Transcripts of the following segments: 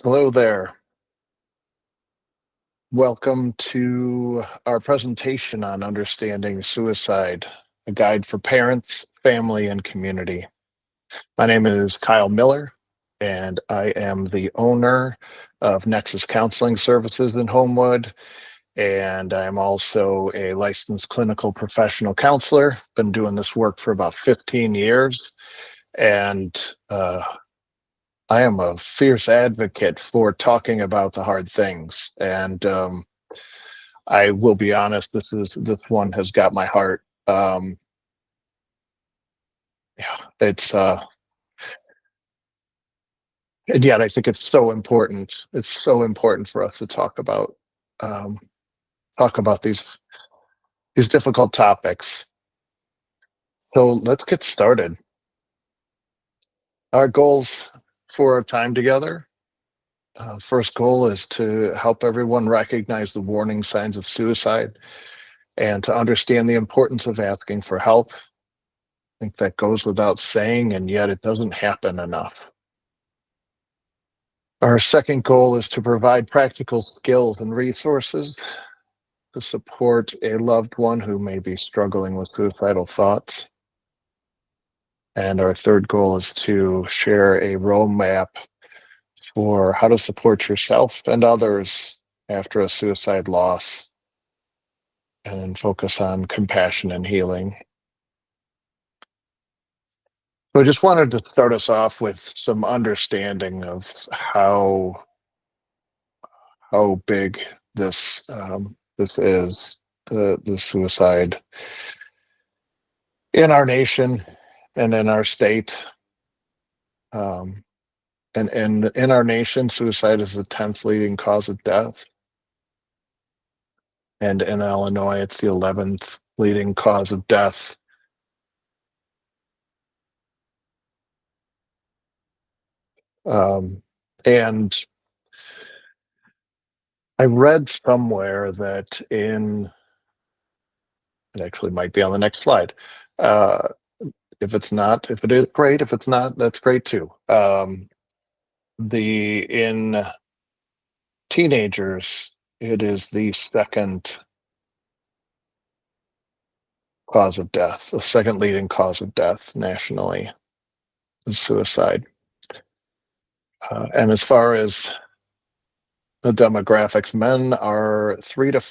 Hello there. Welcome to our presentation on understanding suicide, a guide for parents, family, and community. My name is Kyle Miller, and I am the owner of Nexus Counseling Services in Homewood, and I'm also a licensed clinical professional counselor. Been doing this work for about 15 years, and I am a fierce advocate for talking about the hard things. And I will be honest, this one has got my heart. Yeah, it's and yet I think it's so important. It's so important for us to um, talk about these difficult topics. So let's get started. Our goals for our time together. First goal is to help everyone recognize the warning signs of suicide and to understand the importance of asking for help. I think that goes without saying, and yet it doesn't happen enough. Our second goal is to provide practical skills and resources to support a loved one who may be struggling with suicidal thoughts. And our third goal is to share a roadmap for how to support yourself and others after a suicide loss and focus on compassion and healing. So I just wanted to start us off with some understanding of how big this is, the suicide in our nation and in our state. Um, and in our nation, suicide is the 10th leading cause of death. And in Illinois, it's the 11th leading cause of death. And I read somewhere that it actually might be on the next slide. Uh, if it's not, if it is, great. If it's not, that's great too. In teenagers, it is the second cause of death, the second leading cause of death nationally is suicide. And as far as the demographics, men are 3 to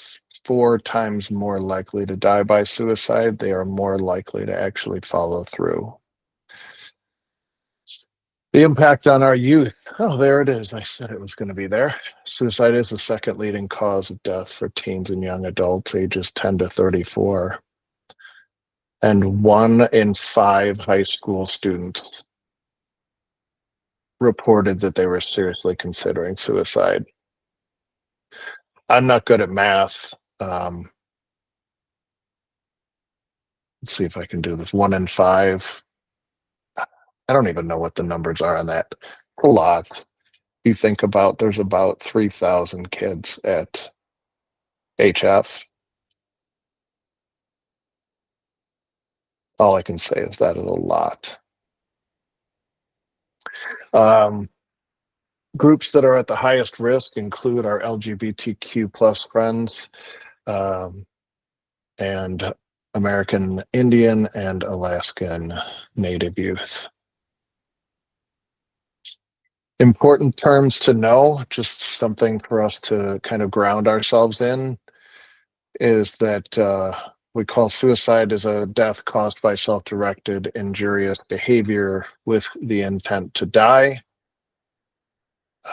4 times more likely to die by suicide. They are more likely to actually follow through. The impact on our youth. Oh, there it is. I said it was going to be there. Suicide is the second leading cause of death for teens and young adults ages 10 to 34. And 1 in 5 high school students reported that they were seriously considering suicide. I'm not good at math. Let's see if I can do this. 1 in 5. I don't even know what the numbers are on that. A lot. You think about there's about 3,000 kids at HF. All I can say is that is a lot. Um, Groups that are at the highest risk include our LGBTQ plus friends, and American Indian and Alaskan Native youth. Important terms to know, just something for us to kind of ground ourselves in, is that we call suicide as a death caused by self-directed injurious behavior with the intent to die.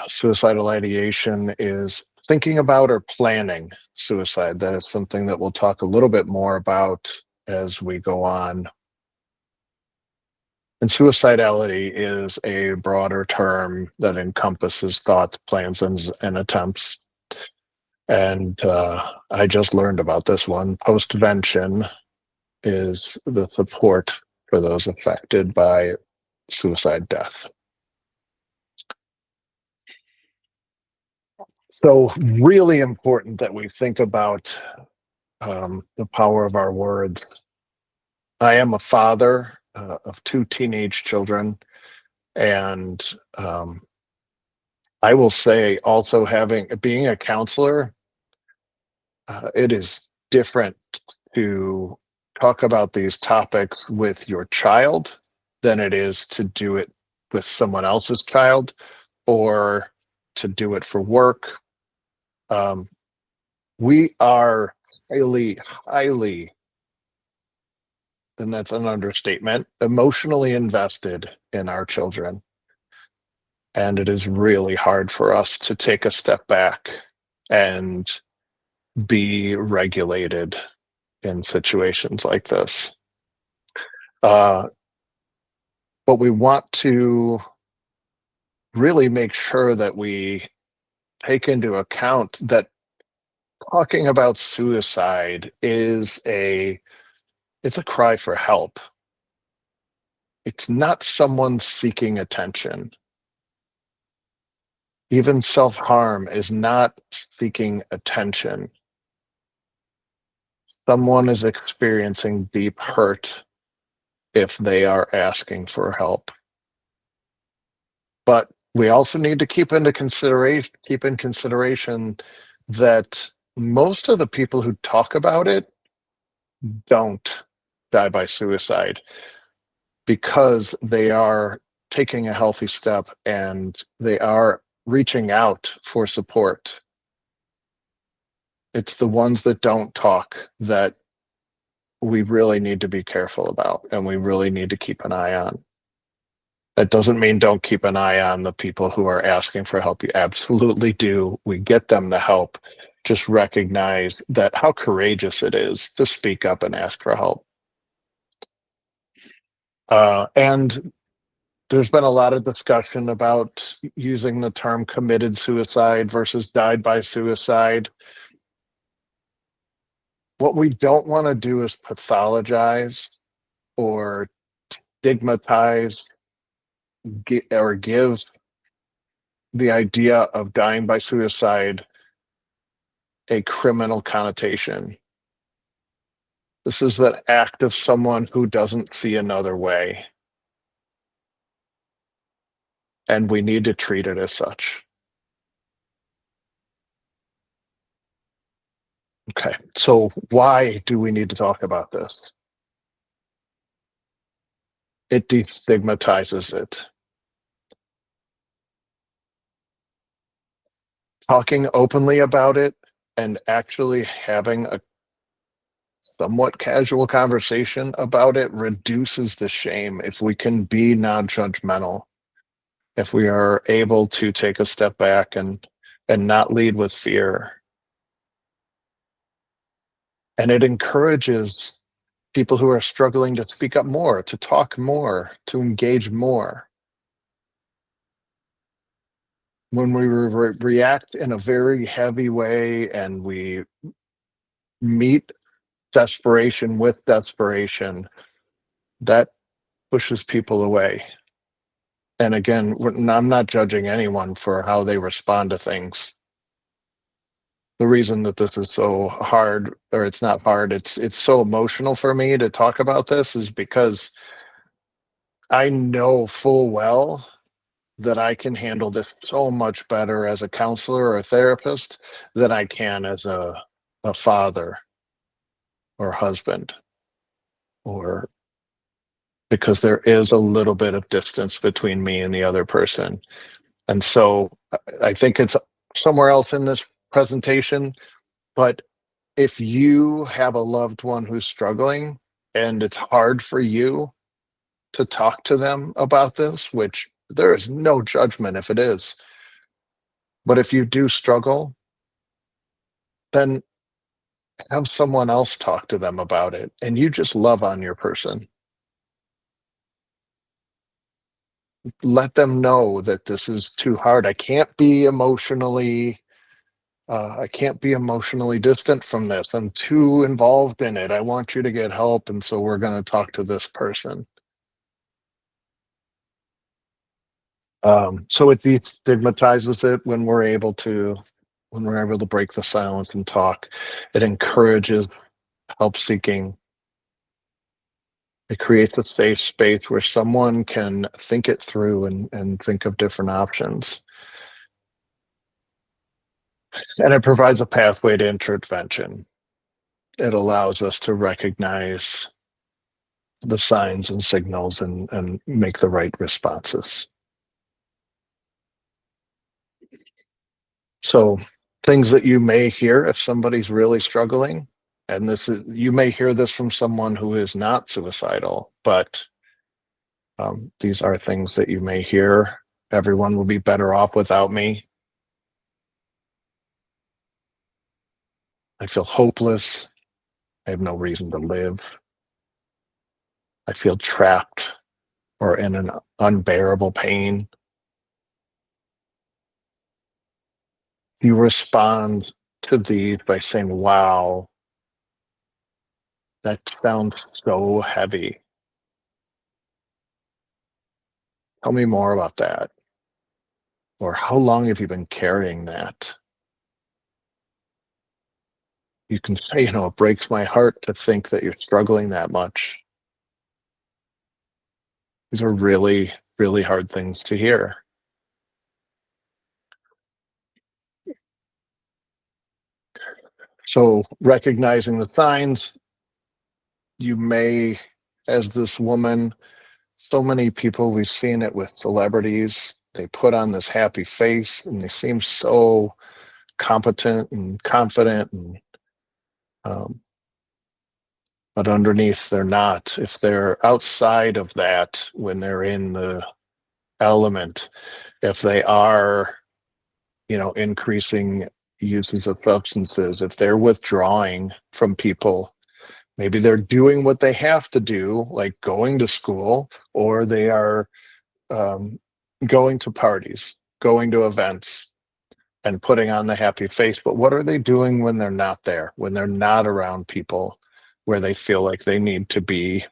Suicidal ideation is thinking about or planning suicide. That is something that we'll talk a little bit more about as we go on. And suicidality is a broader term that encompasses thoughts, plans, and attempts. And I just learned about this one. Postvention is the support for those affected by suicide death. So, really important that we think about the power of our words. I am a father of 2 teenage children, and I will say also having being a counselor, it is different to talk about these topics with your child than it is to do it with someone else's child or to do it for work. Um, we are highly, highly, and that's an understatement, emotionally invested in our children. And it is really hard for us to take a step back and be regulated in situations like this. Uh, but we want to really make sure that we take into account that talking about suicide is it's a cry for help. It's not someone seeking attention. Even self-harm is not seeking attention. Someone is experiencing deep hurt if they are asking for help. But we also need to keep in consideration that most of the people who talk about it don't die by suicide because they are taking a healthy step and they are reaching out for support. It's the ones that don't talk that we really need to be careful about and we really need to keep an eye on. That doesn't mean don't keep an eye on the people who are asking for help. You absolutely do. We get them the help. Just recognize that how courageous it is to speak up and ask for help. And there's been a lot of discussion about using the term committed suicide versus died by suicide. What we don't want to do is pathologize or stigmatize or give the idea of dying by suicide a criminal connotation. This is the act of someone who doesn't see another way, and we need to treat it as such. Okay, so why do we need to talk about this? It destigmatizes it. Talking openly about it and actually having a somewhat casual conversation about it reduces the shame if we can be non-judgmental, if we are able to take a step back and not lead with fear. And it encourages people who are struggling to speak up more, to talk more, to engage more. When we react in a very heavy way and we meet desperation with desperation, that pushes people away. And again, I'm not judging anyone for how they respond to things. The reason that this is so hard, or it's not hard, it's so emotional for me to talk about this is because I know full well that I can handle this so much better as a counselor or a therapist than I can as a father or husband, or because there is a little bit of distance between me and the other person. And so I think it's somewhere else in this presentation, but if you have a loved one who's struggling and it's hard for you to talk to them about this, which there is no judgment if it is, but if you do struggle, then have someone else talk to them about it and you just love on your person. Let them know that this is too hard. I can't be emotionally distant from this. I'm too involved in it. I want you to get help, and so we're going to talk to this person. So it destigmatizes it when we're able to break the silence and talk. It encourages help seeking. It creates a safe space where someone can think it through and think of different options. And it provides a pathway to intervention. It allows us to recognize the signs and signals and make the right responses. So, things that you may hear if somebody's really struggling, and this is, you may hear this from someone who is not suicidal, but these are things that you may hear. Everyone will be better off without me. I feel hopeless. I have no reason to live. I feel trapped or in an unbearable pain. You respond to these by saying, wow, that sounds so heavy. Tell me more about that. Or how long have you been carrying that? You can say, it breaks my heart to think that you're struggling that much. These are really, really hard things to hear. So, recognizing the signs, you may, as this woman, so many people, we've seen it with celebrities, they put on this happy face and they seem so competent and confident, and um, but underneath they're not. If they're outside of that, when they're in the element, if they are, increasing uses of substances, if they're withdrawing from people, maybe they're doing what they have to do, like going to school, or they are um, going to parties, going to events, and putting on the happy face. But what are they doing when they're not there, when they're not around people where they feel like they need to be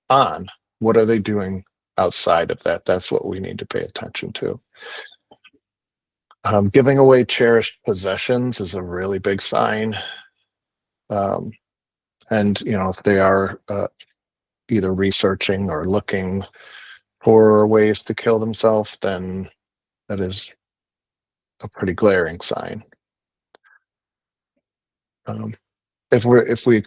on? What are they doing outside of that? That's what we need to pay attention to. Giving away cherished possessions is a really big sign. Um, and, if they are either researching or looking for ways to kill themselves, then that is a pretty glaring sign. Um, if we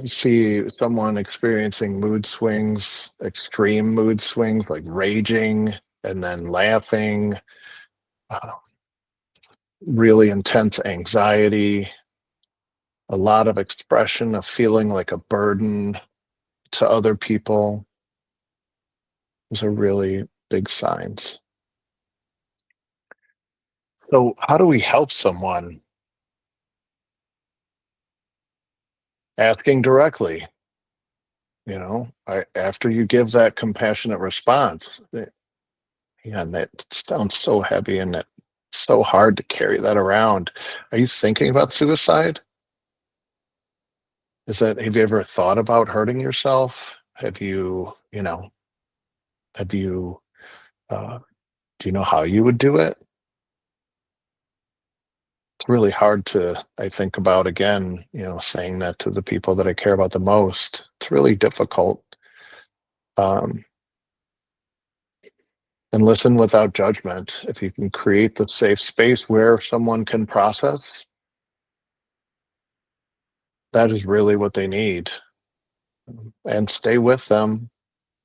see someone experiencing mood swings, extreme mood swings like raging and then laughing, uh, really intense anxiety, a lot of expression of feeling like a burden to other people, those are really big signs. So, how do we help someone? Asking directly, after you give that compassionate response. Yeah, and that sounds so heavy and that so hard to carry that around. Are you thinking about suicide? Have you ever thought about hurting yourself? Have you, uh, do you know how you would do it? It's really hard to, I think about again, saying that to the people that I care about the most. It's really difficult. Um, and listen without judgment. If you can create the safe space where someone can process, that is really what they need. And stay with them.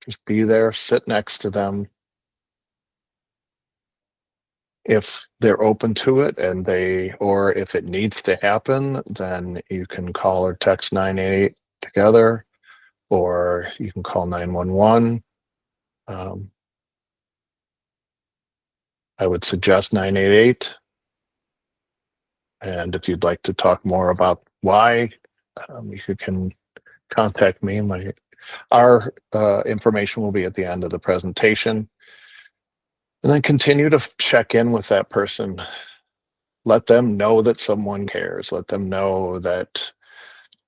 Just be there, sit next to them. If they're open to it or if it needs to happen, then you can call or text 988 together, or you can call 911. Um, I would suggest 988. And if you'd like to talk more about why, you can contact me. Our information will be at the end of the presentation. And then continue to check in with that person. Let them know that someone cares. Let them know that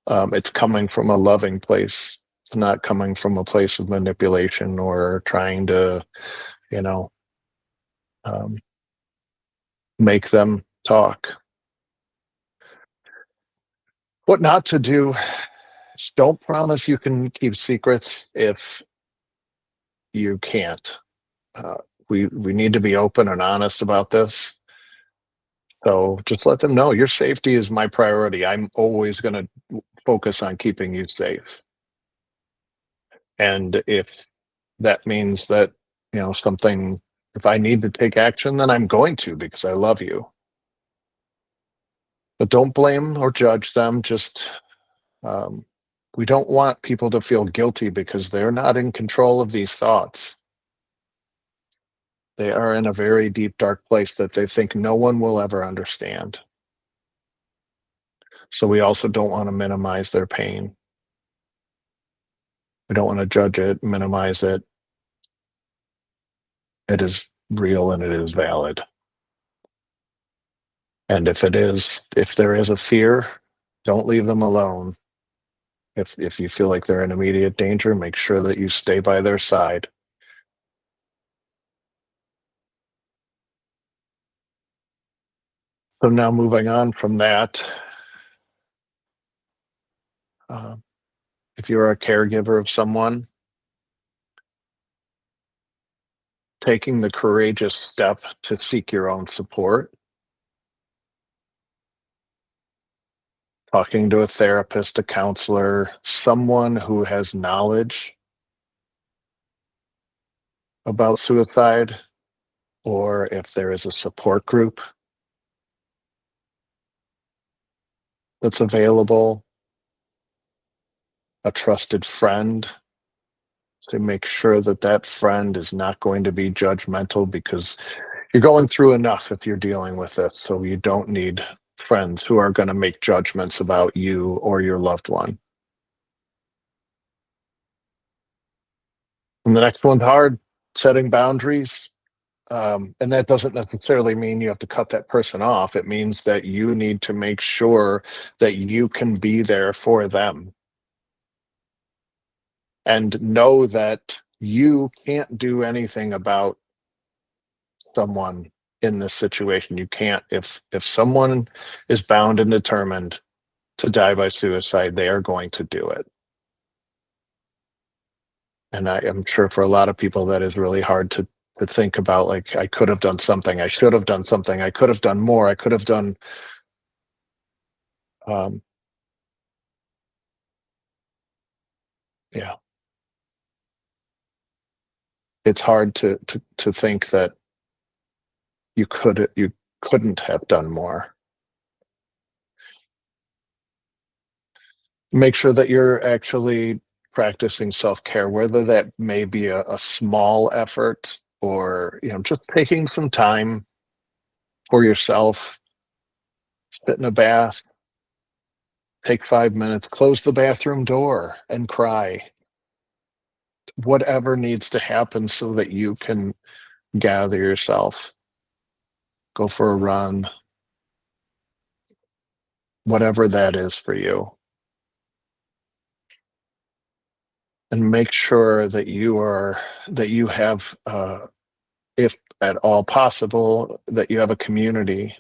it's coming from a loving place. It's not coming from a place of manipulation or trying to, you know, um, make them talk. What not to do is don't promise you can keep secrets if you can't. Uh, we need to be open and honest about this. So just let them know your safety is my priority. I'm always going to focus on keeping you safe. And if that means that, something, if I need to take action, then I'm going to because I love you. But don't blame or judge them. Just, um, we don't want people to feel guilty because they're not in control of these thoughts. They are in a very deep, dark place that they think no one will ever understand. So we also don't want to minimize their pain. We don't want to judge it, minimize it. It is real and it is valid. And if there is a fear, don't leave them alone. If you feel like they're in immediate danger, make sure that you stay by their side. So now moving on from that, uh, if you're a caregiver of someone, taking the courageous step to seek your own support, talking to a therapist, a counselor, someone who has knowledge about suicide, or if there is a support group that's available, a trusted friend, to make sure that that friend is not going to be judgmental because you're going through enough if you're dealing with this. So you don't need friends who are going to make judgments about you or your loved one. And the next one's hard, setting boundaries. And that doesn't necessarily mean you have to cut that person off. It means that you need to make sure that you can be there for them and know that you can't do anything about someone in this situation. You can't, if someone is bound and determined to die by suicide, they are going to do it. And I am sure for a lot of people that is really hard to think about, like, I could have done something, I should have done something, I could have done more, I could have done, um yeah, it's hard to think that you couldn't have done more. Make sure that you're actually practicing self-care, whether that may be a small effort or, just taking some time for yourself, sit in a bath, take 5 minutes, close the bathroom door and cry. Whatever needs to happen so that you can gather yourself, go for a run, whatever that is for you. And make sure that you have, if at all possible, that you have a community,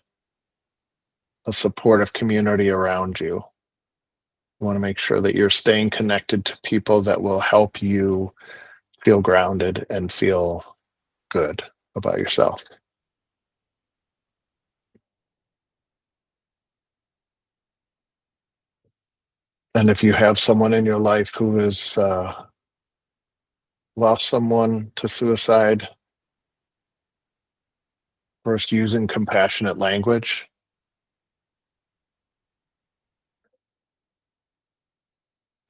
a supportive community around you. You want to make sure that you're staying connected to people that will help you feel grounded and feel good about yourself. And if you have someone in your life who has lost someone to suicide, first using compassionate language.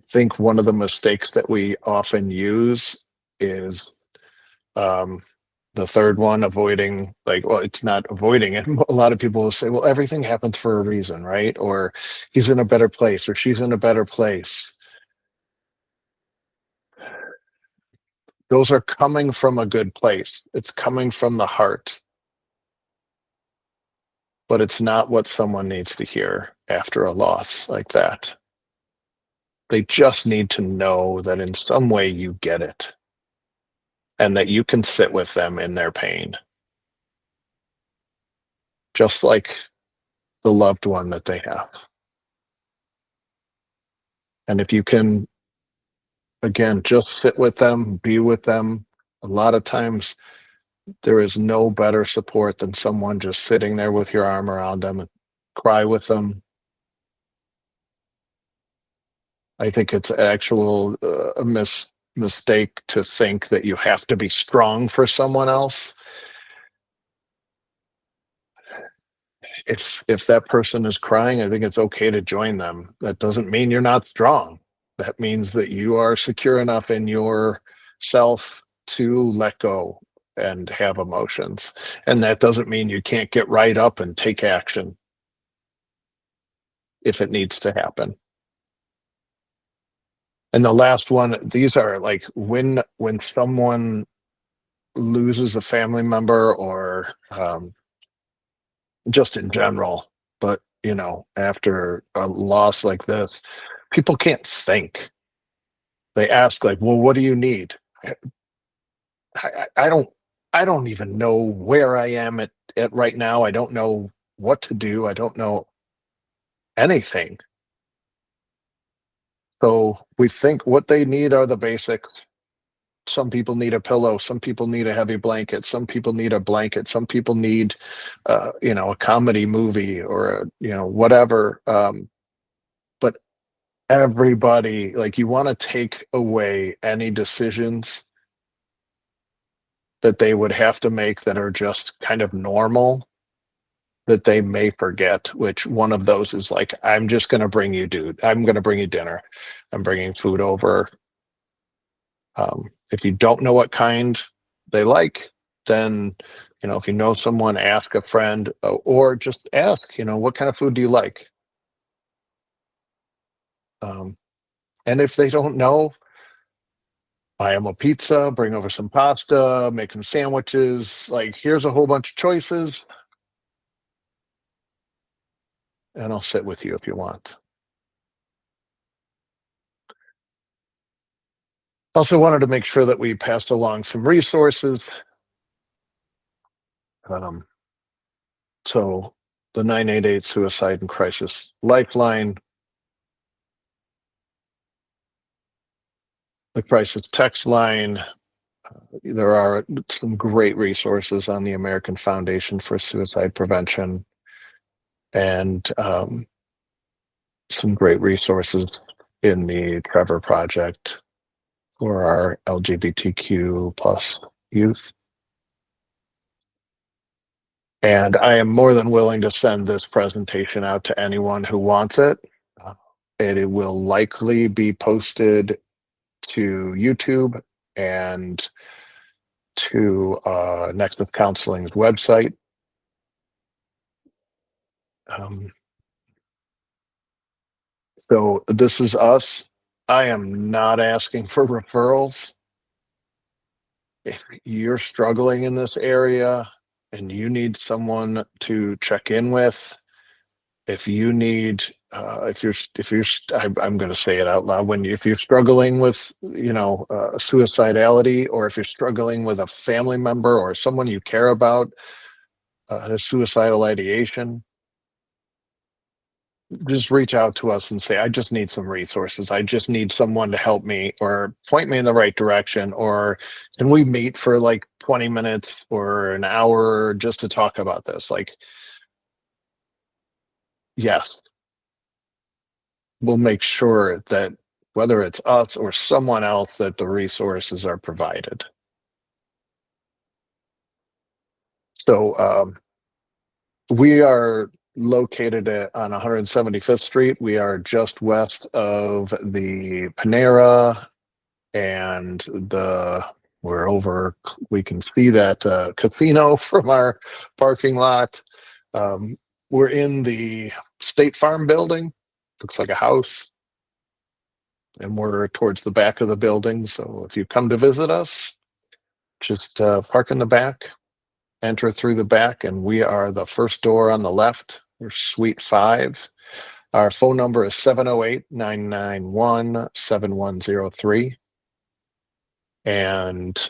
I think one of the mistakes that we often use is, um, the third one, avoiding, like, well, it's not avoiding it. A lot of people will say, well, everything happens for a reason, right? Or he's in a better place or she's in a better place. Those are coming from a good place. It's coming from the heart, but it's not what someone needs to hear after a loss like that. They just need to know that in some way you get it and that you can sit with them in their pain, just like the loved one that they have. And if you can, again, just sit with them, be with them, a lot of times There is no better support than someone just sitting there with your arm around them and cry with them. I think it's actual mistake to think that you have to be strong for someone else. If that person is crying, I think it's okay to join them. That doesn't mean you're not strong. That means that you are secure enough in yourself to let go and have emotions. And that doesn't mean you can't get right up and take action if it needs to happen. And the last one, these are like when someone loses a family member or just in general, but after a loss like this, people can't think. They ask like, "Well, what do you need?" I don't even know where I am at right now. I don't know what to do. I don't know anything. So we think what they need are the basics. Some people need a pillow. Some people need a heavy blanket. Some people need a blanket. Some people need, a comedy movie or whatever. But everybody, like, you want to take away any decisions that they would have to make that are just kind of normal that they may forget, which one of those is like, I'm just going to bring you, dude. I'm going to bring you dinner. I'm bringing food over. If you don't know what kind they like, then, if you know someone, ask a friend or just ask, what kind of food do you like? Um, and if they don't know, buy them a pizza, bring over some pasta, make them sandwiches. Like, here's a whole bunch of choices, and I'll sit with you if you want. Also wanted to make sure that we passed along some resources. Um, so the 988 Suicide and Crisis Lifeline, the crisis text line. There are some great resources on the American Foundation for Suicide Prevention and some great resources in the Trevor Project for our LGBTQ plus youth. And I am more than willing to send this presentation out to anyone who wants it. It will likely be posted to YouTube and to Nexus Counseling's website. Um, so this is us. I am not asking for referrals. If you're struggling in this area and you need someone to check in with, if you need I'm going to say it out loud, if you're struggling with suicidality, or if you're struggling with a family member or someone you care about has suicidal ideation, just reach out to us and say, I just need some resources. I just need someone to help me or point me in the right direction. Or can we meet for like 20 minutes or an hour just to talk about this? Like, yes, we'll make sure that whether it's us or someone else, that the resources are provided. So we are located on 175th Street. We are just west of the Panera and we're over. We can see that casino from our parking lot. We're in the State Farm building. Looks like a house. And we're towards the back of the building. So if you come to visit us, just park in the back, enter through the back, and we are the first door on the left. We're Suite 5. Our phone number is 708-991-7103. And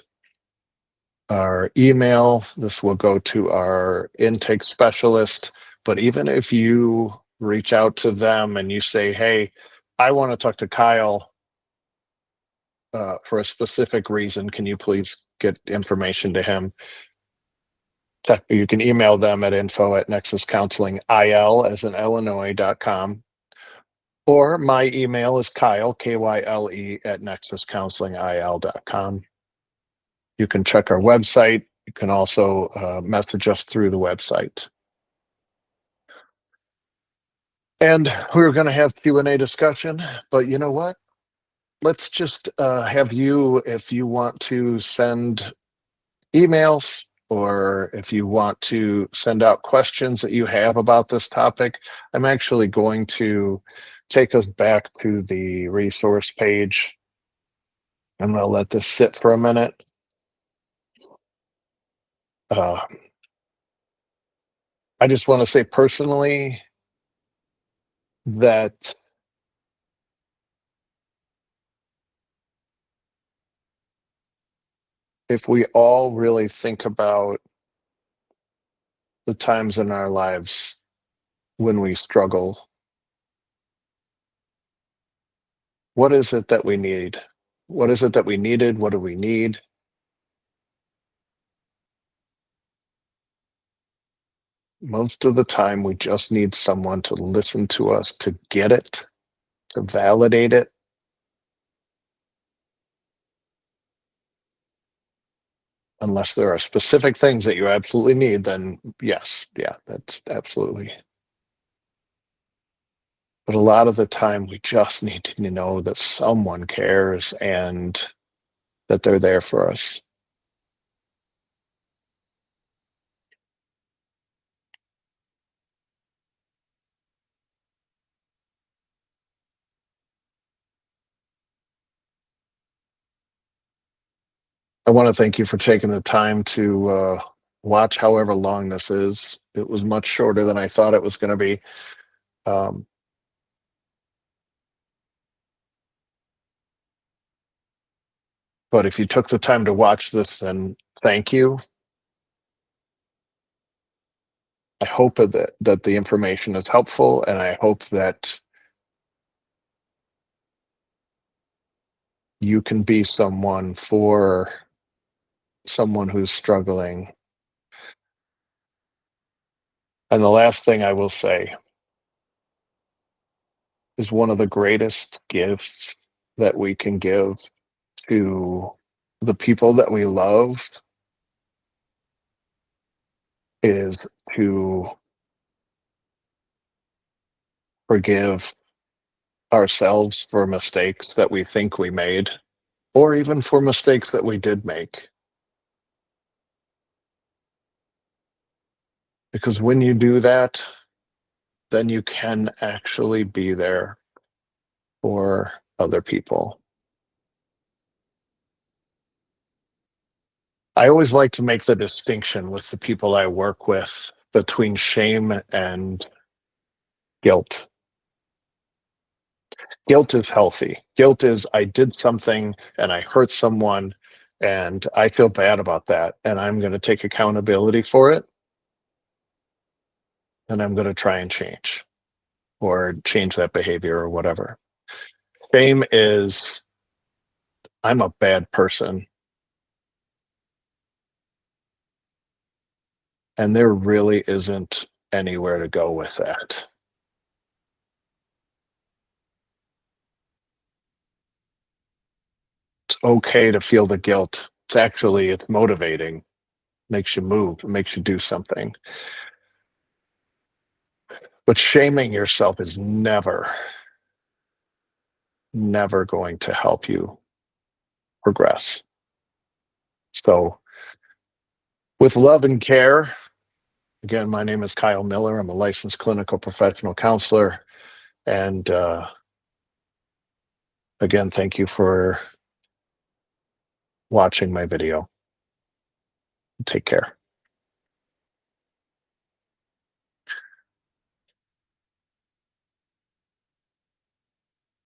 our email, this will go to our intake specialist. But even if you reach out to them and you say, hey, I want to talk to Kyle for a specific reason, can you please get information to him? You can email them at info@nexuscounselingil as in Illinois.com. Or my email is Kyle, Kyle, at nexuscounselingil.com. You can check our website. You can also message us through the website. And we were going to have Q&A discussion, but you know what? Let's just have you, if you want to send emails or if you want to send out questions that you have about this topic, I'm actually going to take us back to the resource page. I'm going to let this sit for a minute. I just want to say personally that if we all really think about the times in our lives when we struggle, what is it that we need? What is it that we needed? What do we need? Most of the time, we just need someone to listen to us, to get it, to validate it. Unless there are specific things that you absolutely need, then yes, yeah, that's absolutely. But a lot of the time, we just need to know that someone cares and that they're there for us. I want to thank you for taking the time to watch however long this is. It was much shorter than I thought it was going to be. Um, but if you took the time to watch this, then thank you. I hope that the information is helpful, and I hope that you can be someone for someone who's struggling. And the last thing I will say is one of the greatest gifts that we can give to the people that we love is to forgive ourselves for mistakes that we think we made, or even for mistakes that we did make. Because when you do that, then you can actually be there for other people. I always like to make the distinction with the people I work with between shame and guilt. Guilt is healthy. Guilt is I did something and I hurt someone and I feel bad about that and I'm going to take accountability for it and I'm going to try and change or change that behavior or whatever. Shame is I'm a bad person and there really isn't anywhere to go with that. It's okay to feel the guilt. It's motivating, makes you move, makes you do something. But shaming yourself is never going to help you progress. So, with love and care, again, my name is Kyle Miller. I'm a licensed clinical professional counselor. And again, thank you for watching my video. Take care.